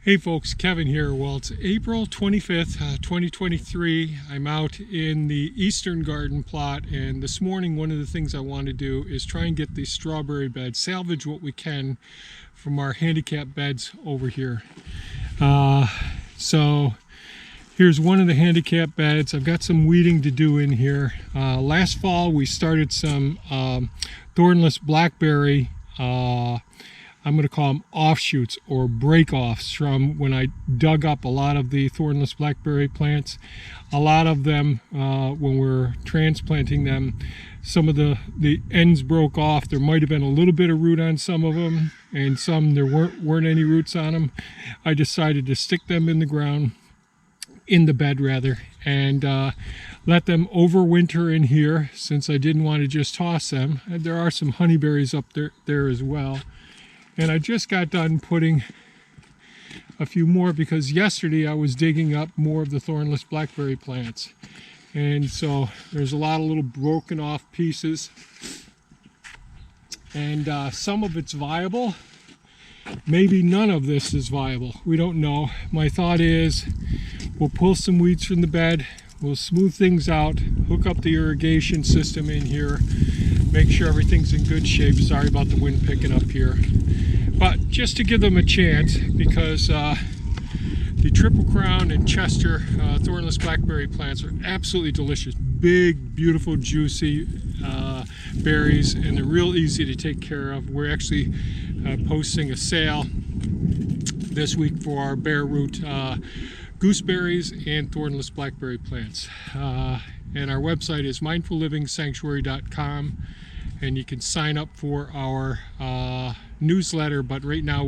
Hey folks, Kevin here. Well, it's April 25th, 2023. I'm out in the eastern garden plot, and this morning one of the things I want to do is try and get these strawberry beds, salvage what we can from our handicap beds over here. So here's one of the handicap beds. I've got some weeding to do in here. Last fall we started some thornless blackberry I'm going to call them offshoots or break-offs from when I dug up a lot of the thornless blackberry plants. A lot of them, when we're transplanting them, some of the ends broke off. There might have been a little bit of root on some of them, and some there weren't any roots on them. I decided to stick them in the ground, in the bed rather, and let them overwinter in here since I didn't want to just toss them. And there are some honeyberries up there as well. And I just got done putting a few more because yesterday I was digging up more of the thornless blackberry plants. And so there's a lot of little broken off pieces. And some of it's viable. Maybe none of this is viable. We don't know. My thought is we'll pull some weeds from the bed. We'll smooth things out, hook up the irrigation system in here, make sure everything's in good shape. Sorry about the wind picking up here. But just to give them a chance, because the Triple Crown and Chester thornless blackberry plants are absolutely delicious. Big, beautiful, juicy berries, and they're real easy to take care of. We're actually posting a sale this week for our bare root gooseberries and thornless blackberry plants. And our website is mindfullivingsanctuary.com, and you can sign up for our newsletter, but right now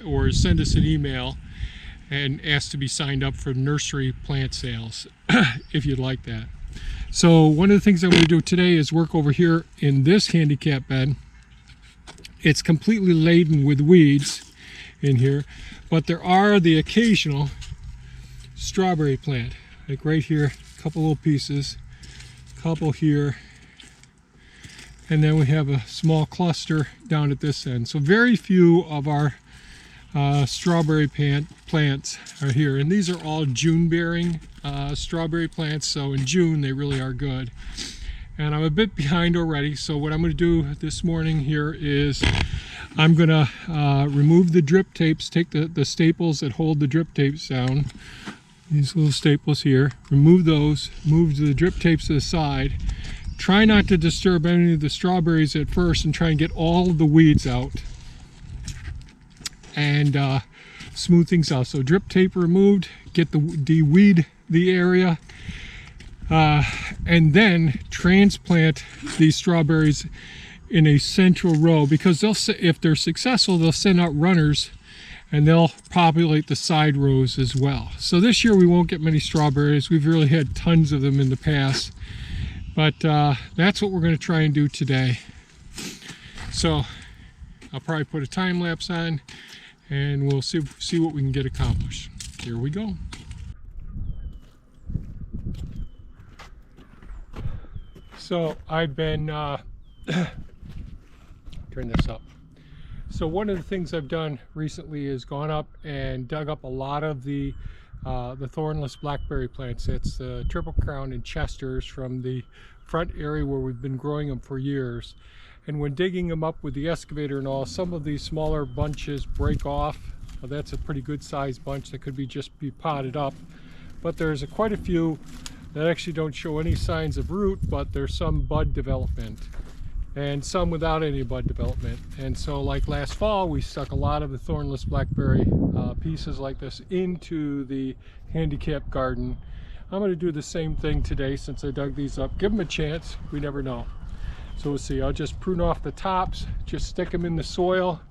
or send us an email and ask to be signed up for nursery plant sales if you'd like that. So one of the things I'm going to do today is work over here in this handicap bed. It's completely laden with weeds in here, but there are the occasional strawberry plant, like right here, a couple little pieces, a couple here, and then we have a small cluster down at this end. So very few of our strawberry plants are here, and these are all June bearing strawberry plants, so in June they really are good. And I'm a bit behind already, so what I'm going to do this morning here is I'm going to remove the drip tapes, take the staples that hold the drip tapes down, these little staples here, remove those, move the drip tapes to the side. Try not to disturb any of the strawberries at first and try and get all of the weeds out and smooth things out. So drip tape removed, get de-weed the area, and then transplant these strawberries in a central row, because if they're successful, they'll send out runners and they'll populate the side rows as well. So this year we won't get many strawberries. We've really had tons of them in the past. But that's what we're going to try and do today. So I'll probably put a time lapse on and we'll see what we can get accomplished. Here we go. So I've been, turn this up. So one of the things I've done recently is gone up and dug up a lot of the thornless blackberry plants. It's the Triple Crown and Chesters from the front area where we've been growing them for years. And when digging them up with the excavator and all, some of these smaller bunches break off. Well, that's a pretty good sized bunch that could just be potted up. But there's quite a few that actually don't show any signs of root, but there's some bud development and some without any bud development. And so like last fall, we stuck a lot of the thornless blackberry pieces like this into the handicap garden. I'm going to do the same thing today since I dug these up. Give them a chance, we never know. So we'll see. I'll just prune off the tops, just stick them in the soil.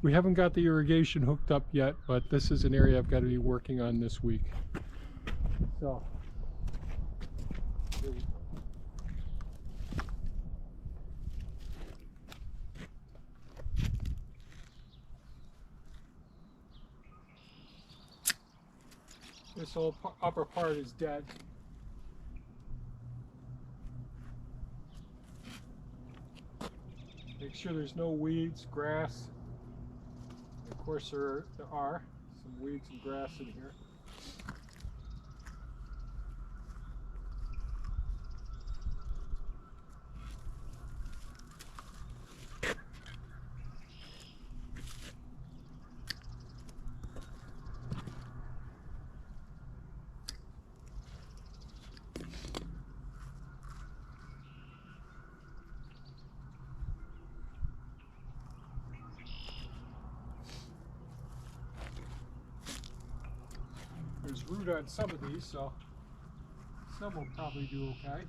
We haven't got the irrigation hooked up yet, but this is an area I've got to be working on this week. So here we go. This whole upper part is dead. Make sure there's no weeds, grass. Of course there are. some weeds and grass in here. There's root on some of these, so some will probably do okay.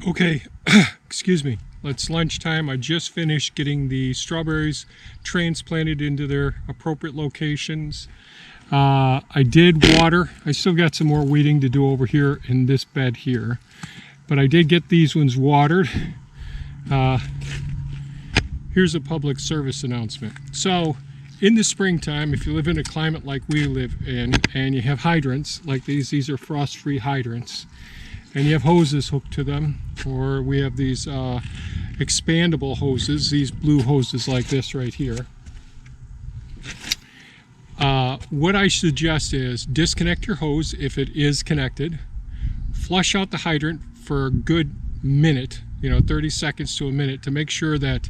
Okay, excuse me. It's lunchtime. I just finished getting the strawberries transplanted into their appropriate locations. I did water. I still got some more weeding to do over here in this bed here. But I did get these ones watered. Here's a public service announcement. So, in the springtime, if you live in a climate like we live in, and you have hydrants, like these are frost-free hydrants, and you have hoses hooked to them, or we have these expandable hoses, these blue hoses like this right here. what I suggest is disconnect your hose if it is connected, flush out the hydrant for a good minute, 30 seconds to a minute, to make sure that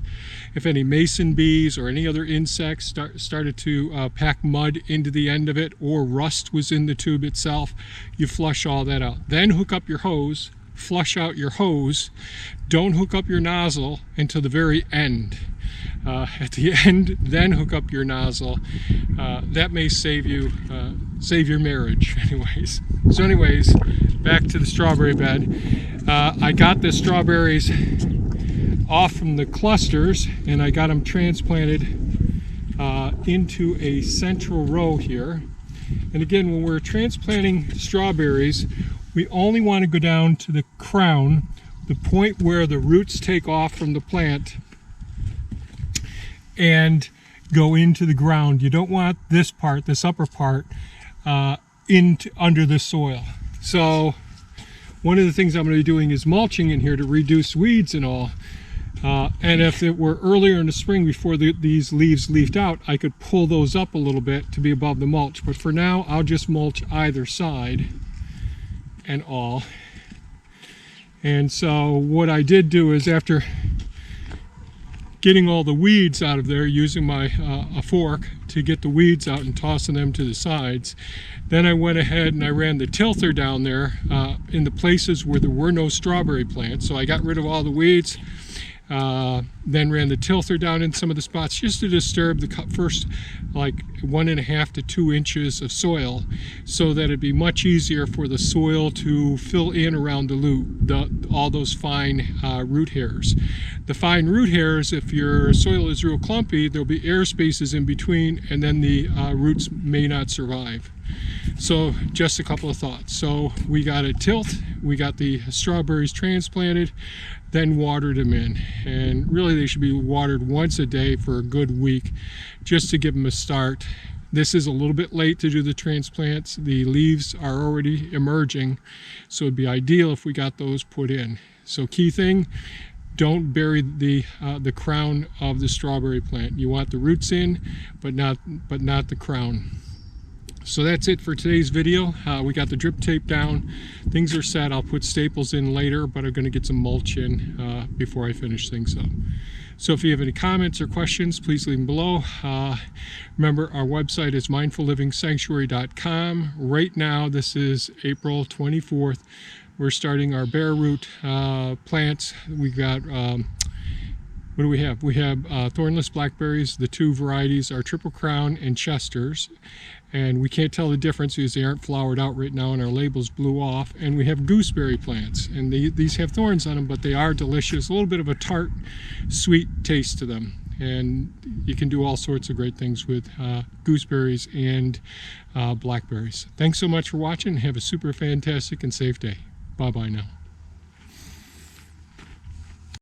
if any mason bees or any other insects started to pack mud into the end of it, or rust was in the tube itself, you flush all that out. Then hook up your hose, flush out your hose. Don't hook up your nozzle until the very end. At the end, then hook up your nozzle. That may save your marriage. Anyways, back to the strawberry bed. I got the strawberries off from the clusters, and I got them transplanted into a central row here. And again, when we're transplanting strawberries, we only want to go down to the crown, the point where the roots take off from the plant and go into the ground. You don't want this part, this upper part, under the soil. So one of the things I'm going to be doing is mulching in here to reduce weeds and all. And if it were earlier in the spring, before these leaves leafed out, I could pull those up a little bit to be above the mulch. But for now, I'll just mulch either side and all. And so what I did do is, after getting all the weeds out of there, using my a fork to get the weeds out and tossing them to the sides, then I went ahead and I ran the tilther down there in the places where there were no strawberry plants. So I got rid of all the weeds, then ran the tilther down in some of the spots just to disturb the first like 1.5 to 2 inches of soil, so that it'd be much easier for the soil to fill in around all those fine root hairs. The fine root hairs, if your soil is real clumpy, there'll be air spaces in between, and then the roots may not survive. So just a couple of thoughts. So we got a tilt, we got the strawberries transplanted, then watered them in. And really they should be watered once a day for a good week, just to give them a start. This is a little bit late to do the transplants. The leaves are already emerging, so it'd be ideal if we got those put in. So key thing, don't bury the crown of the strawberry plant. You want the roots in, but not the crown. So that's it for today's video. We got the drip tape down. Things are set. I'll put staples in later, but I'm going to get some mulch in before I finish things up. So if you have any comments or questions, please leave them below. Remember, our website is mindfullivingsanctuary.com. Right now, this is April 24th. We're starting our bare root plants. We got what do we have? We have thornless blackberries. The 2 varieties are Triple Crown and Chesters. And we can't tell the difference because they aren't flowered out right now and our labels blew off. And we have gooseberry plants. And these have thorns on them, but they are delicious. A little bit of a tart, sweet taste to them. And you can do all sorts of great things with gooseberries and blackberries. Thanks so much for watching. Have a super fantastic and safe day. Bye-bye now.